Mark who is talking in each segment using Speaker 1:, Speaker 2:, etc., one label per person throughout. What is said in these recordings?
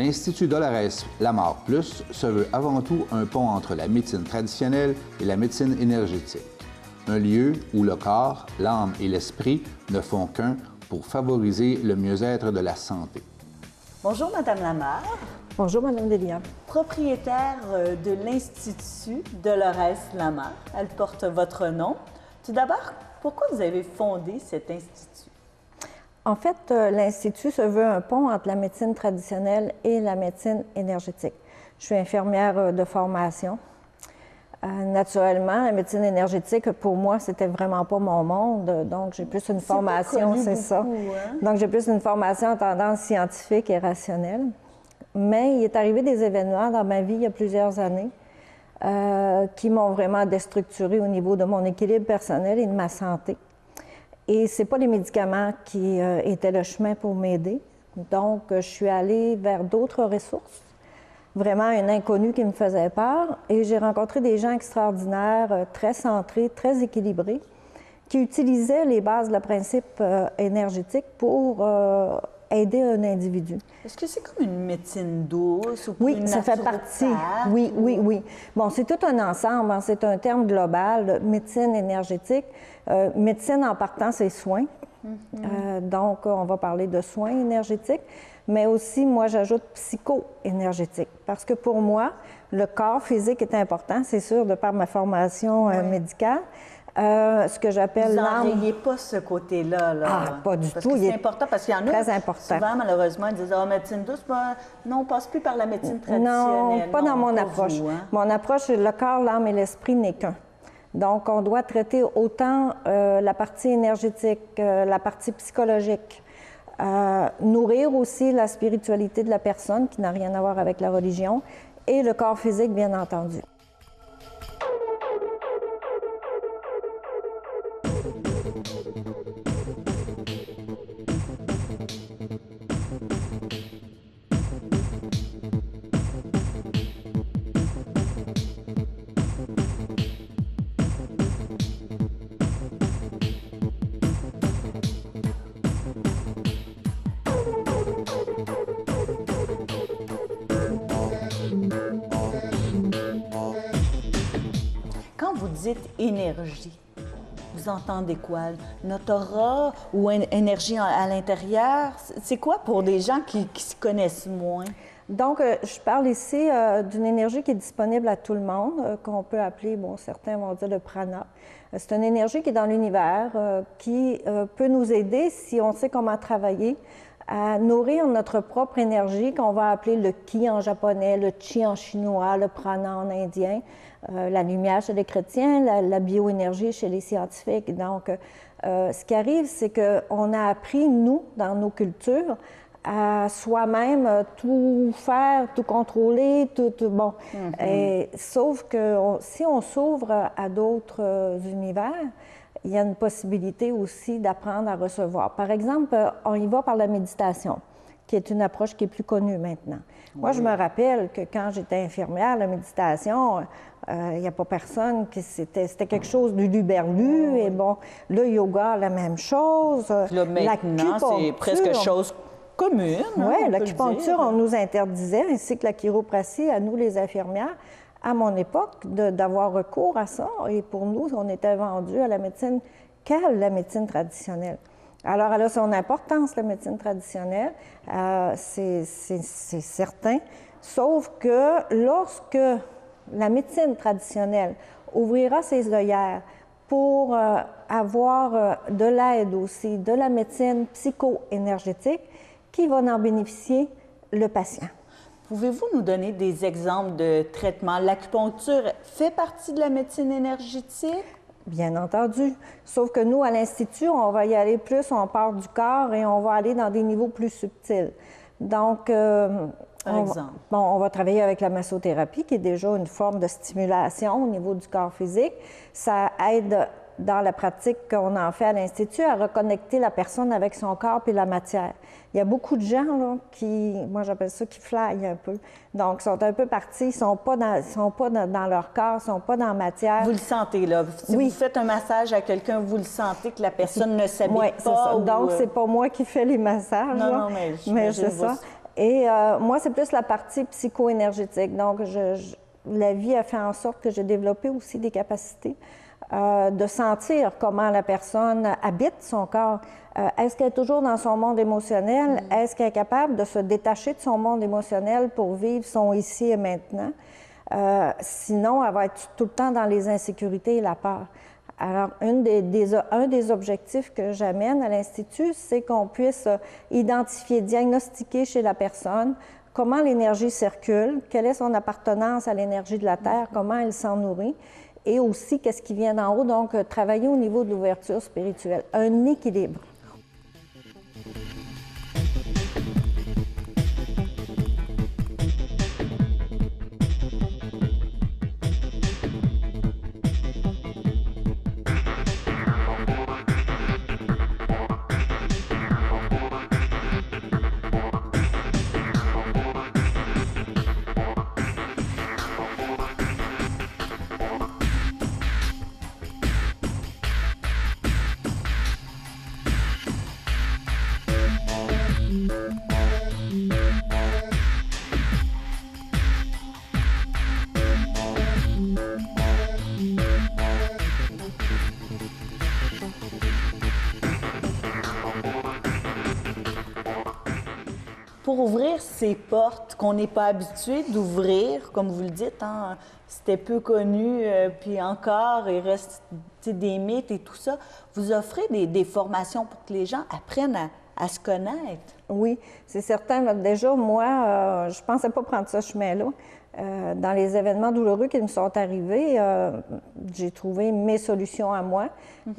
Speaker 1: L'Institut Dolores Lamar Plus se veut avant tout un pont entre la médecine traditionnelle et la médecine énergétique. Un lieu où le corps, l'âme et l'esprit ne font qu'un pour favoriser le mieux-être de la santé.
Speaker 2: Bonjour, Madame Lamar.
Speaker 3: Bonjour, Madame Delia.
Speaker 2: Propriétaire de l'Institut Dolores Lamar. Elle porte votre nom. Tout d'abord, pourquoi vous avez fondé cet institut?
Speaker 3: En fait, l'Institut se veut un pont entre la médecine traditionnelle et la médecine énergétique. Je suis infirmière de formation. Naturellement, la médecine énergétique, pour moi, c'était vraiment pas mon monde. Donc, j'ai plus une formation, c'est ça. Hein? Donc, j'ai plus une formation en tendance scientifique et rationnelle. Mais il est arrivé des événements dans ma vie il y a plusieurs années qui m'ont vraiment déstructurée au niveau de mon équilibre personnel et de ma santé. Et c'est pas les médicaments qui étaient le chemin pour m'aider. Donc, je suis allée vers d'autres ressources. Vraiment un inconnu qui me faisait peur. Et j'ai rencontré des gens extraordinaires, très centrés, très équilibrés, qui utilisaient les bases de la principe énergétique pour aider un individu.
Speaker 2: Est-ce que c'est comme une médecine douce ou
Speaker 3: oui,
Speaker 2: une
Speaker 3: ça fait partie. Oui, oui, oui. Bon, c'est tout un ensemble. Hein. C'est un terme global, médecine énergétique. Médecine en partant, c'est soins. Donc, on va parler de soins énergétiques. Mais aussi, moi, j'ajoute psycho-énergétique. Parce que pour moi, le corps physique est important, c'est sûr, de par ma formation médicale. Ce que j'appelle l'âme...
Speaker 2: Vous n'enrayez pas ce côté-là. Là.
Speaker 3: Ah, pas du tout.
Speaker 2: C'est important, parce qu'il y en a
Speaker 3: très important.
Speaker 2: Souvent, malheureusement, ils disent « Ah, médecine douce, non, on ne passe plus par la médecine traditionnelle. »
Speaker 3: Non, pas dans mon approche.
Speaker 2: Vous, hein?
Speaker 3: Mon approche, le corps, l'âme et l'esprit n'est qu'un. Donc, on doit traiter autant la partie énergétique, la partie psychologique, nourrir aussi la spiritualité de la personne, qui n'a rien à voir avec la religion, et le corps physique, bien entendu.
Speaker 2: Quand vous dites énergie, vous entendez quoi? Notre aura ou énergie à l'intérieur? C'est quoi pour des gens qui se connaissent moins?
Speaker 3: Donc, je parle ici d'une énergie qui est disponible à tout le monde, qu'on peut appeler, bon, certains vont dire le prana. C'est une énergie qui est dans l'univers, qui peut nous aider, si on sait comment travailler, à nourrir notre propre énergie, qu'on va appeler le ki en japonais, le chi en chinois, le prana en indien, la lumière chez les chrétiens, la bioénergie chez les scientifiques. Donc, ce qui arrive, c'est qu'on a appris, nous, dans nos cultures, à soi-même tout faire, tout contrôler, tout bon. Et, sauf que si on s'ouvre à d'autres univers, il y a une possibilité aussi d'apprendre à recevoir. Par exemple, on y va par la méditation, qui est une approche qui est plus connue maintenant. Oui. Moi, je me rappelle que quand j'étais infirmière, la méditation, il n'y a pas personne qui c'était quelque chose de luberlu. Et bon, le yoga, la même chose.
Speaker 2: Là, maintenant, c'est presque chose commune.
Speaker 3: Oui, l'acupuncture, on nous interdisait, ainsi que la chiropratie, à nous, les infirmières, à mon époque, d'avoir recours à ça. Et pour nous, on était vendus à la médecine qu'à la médecine traditionnelle. Alors, elle a son importance, la médecine traditionnelle, c'est certain. Sauf que lorsque la médecine traditionnelle ouvrira ses œillères pour avoir de l'aide aussi, de la médecine psycho-énergétique, qui va en bénéficier? Le patient.
Speaker 2: Pouvez-vous nous donner des exemples de traitements? L'acupuncture fait partie de la médecine énergétique?
Speaker 3: Bien entendu. Sauf que nous, à l'Institut, on va y aller plus, on part du corps et on va aller dans des niveaux plus subtils. Donc,
Speaker 2: par exemple?
Speaker 3: On va travailler avec la massothérapie, qui est déjà une forme de stimulation au niveau du corps physique. Ça aide, dans la pratique qu'on en fait à l'Institut, à reconnecter la personne avec son corps et la matière. Il y a beaucoup de gens là, qui, moi j'appelle ça, qui flyent un peu. Donc, ils sont un peu partis, ils ne sont pas dans leur corps, ils ne sont pas dans la matière.
Speaker 2: Vous le sentez, là. Si
Speaker 3: oui.
Speaker 2: vous faites un massage à quelqu'un, vous le sentez que la personne ne s'habille
Speaker 3: pas.
Speaker 2: Ça.
Speaker 3: Donc, c'est pas moi qui fais les massages.
Speaker 2: Non, mais
Speaker 3: c'est ça. Et moi, c'est plus la partie psycho-énergétique. Donc, la vie a fait en sorte que j'ai développé aussi des capacités de sentir comment la personne habite son corps. Est-ce qu'elle est toujours dans son monde émotionnel? Est-ce qu'elle est capable de se détacher de son monde émotionnel pour vivre son ici et maintenant? Sinon, elle va être tout le temps dans les insécurités et la peur. Alors, un des objectifs que j'amène à l'Institut, c'est qu'on puisse identifier, diagnostiquer chez la personne comment l'énergie circule, quelle est son appartenance à l'énergie de la Terre, comment elle s'en nourrit, et aussi qu'est-ce qui vient d'en haut, donc travailler au niveau de l'ouverture spirituelle, un équilibre.
Speaker 2: Pour ouvrir ces portes qu'on n'est pas habitué d'ouvrir, comme vous le dites, hein, c'était peu connu, puis encore, il reste des mythes et tout ça, vous offrez des formations pour que les gens apprennent à se connaître.
Speaker 3: Oui, c'est certain. Déjà, moi, je ne pensais pas prendre ce chemin-là. Dans les événements douloureux qui me sont arrivés, j'ai trouvé mes solutions à moi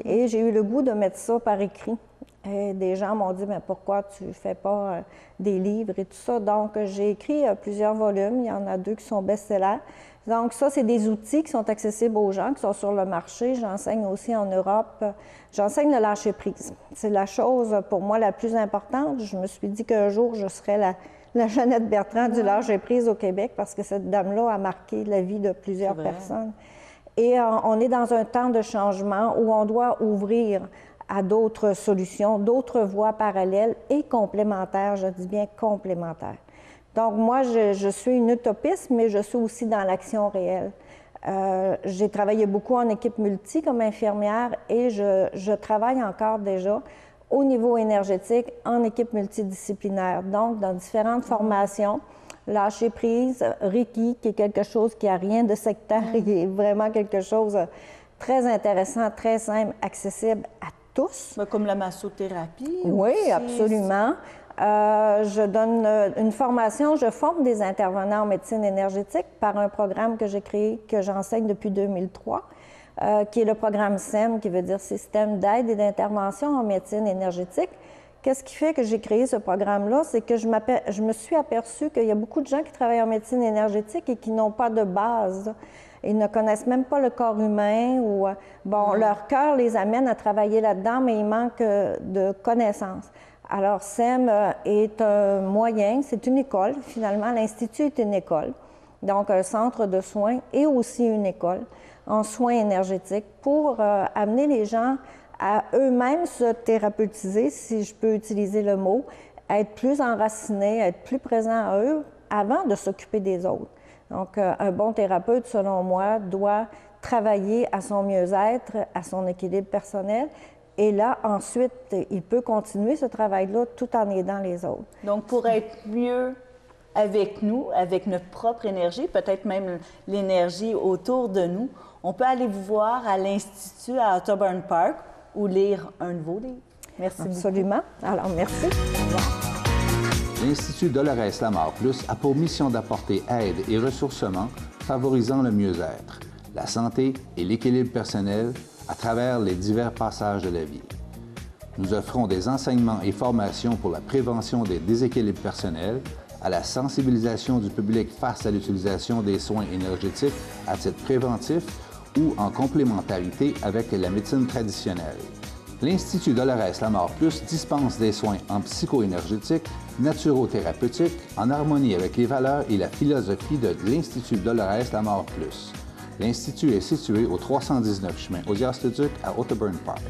Speaker 3: et j'ai eu le goût de mettre ça par écrit. Et des gens m'ont dit, mais pourquoi tu ne fais pas des livres et tout ça? Donc, j'ai écrit plusieurs volumes. Il y en a 2 qui sont best-sellers. Donc, ça, c'est des outils qui sont accessibles aux gens, qui sont sur le marché. J'enseigne aussi en Europe. J'enseigne le lâcher-prise. C'est la chose, pour moi, la plus importante. Je me suis dit qu'un jour, je serais la Jeannette Bertrand du lâcher-prise au Québec parce que cette dame-là a marqué la vie de plusieurs personnes. Et on est dans un temps de changement où on doit ouvrir à d'autres solutions, d'autres voies parallèles et complémentaires, je dis bien complémentaires. Donc moi, je suis une utopiste, mais je suis aussi dans l'action réelle. J'ai travaillé beaucoup en équipe multi comme infirmière et je travaille encore déjà au niveau énergétique en équipe multidisciplinaire, donc dans différentes formations. Lâcher prise, Reiki, qui est quelque chose qui n'a rien de sectaire, qui est vraiment quelque chose de très intéressant, très simple, accessible à tous.
Speaker 2: Comme la massothérapie?
Speaker 3: Oui, absolument. Je donne une formation, je forme des intervenants en médecine énergétique par un programme que j'ai créé, que j'enseigne depuis 2003, qui est le programme SEM, qui veut dire Système d'aide et d'intervention en médecine énergétique. Qu'est-ce qui fait que j'ai créé ce programme-là? C'est que je me suis aperçue qu'il y a beaucoup de gens qui travaillent en médecine énergétique et qui n'ont pas de base. Ils ne connaissent même pas le corps humain ou, leur cœur les amène à travailler là-dedans, mais il manque de connaissances. Alors, SEM est un moyen, c'est une école, finalement. L'Institut est une école, donc un centre de soins et aussi une école en soins énergétiques pour amener les gens à eux-mêmes se thérapeutiser, si je peux utiliser le mot, à être plus enracinés, à être plus présents à eux avant de s'occuper des autres. Donc, un bon thérapeute, selon moi, doit travailler à son mieux-être, à son équilibre personnel. Et là, ensuite, il peut continuer ce travail-là tout en aidant les autres.
Speaker 2: Donc, pour être mieux avec nous, avec notre propre énergie, peut-être même l'énergie autour de nous, on peut aller vous voir à l'Institut à Otterburn Park ou lire un de vos livres. Merci beaucoup.
Speaker 3: Absolument. Alors, merci. Au revoir.
Speaker 1: L'Institut Dolores Lamar Plus a pour mission d'apporter aide et ressourcement favorisant le mieux-être, la santé et l'équilibre personnel à travers les divers passages de la vie. Nous offrons des enseignements et formations pour la prévention des déséquilibres personnels, à la sensibilisation du public face à l'utilisation des soins énergétiques à titre préventif ou en complémentarité avec la médecine traditionnelle. L'Institut Dolores Lamar Plus dispense des soins en psycho-énergétique, naturothérapeutiques, en harmonie avec les valeurs et la philosophie de l'Institut Dolores Lamar Plus. L'Institut est situé au 319 chemin Odias-le-Duc à Otterburn Park.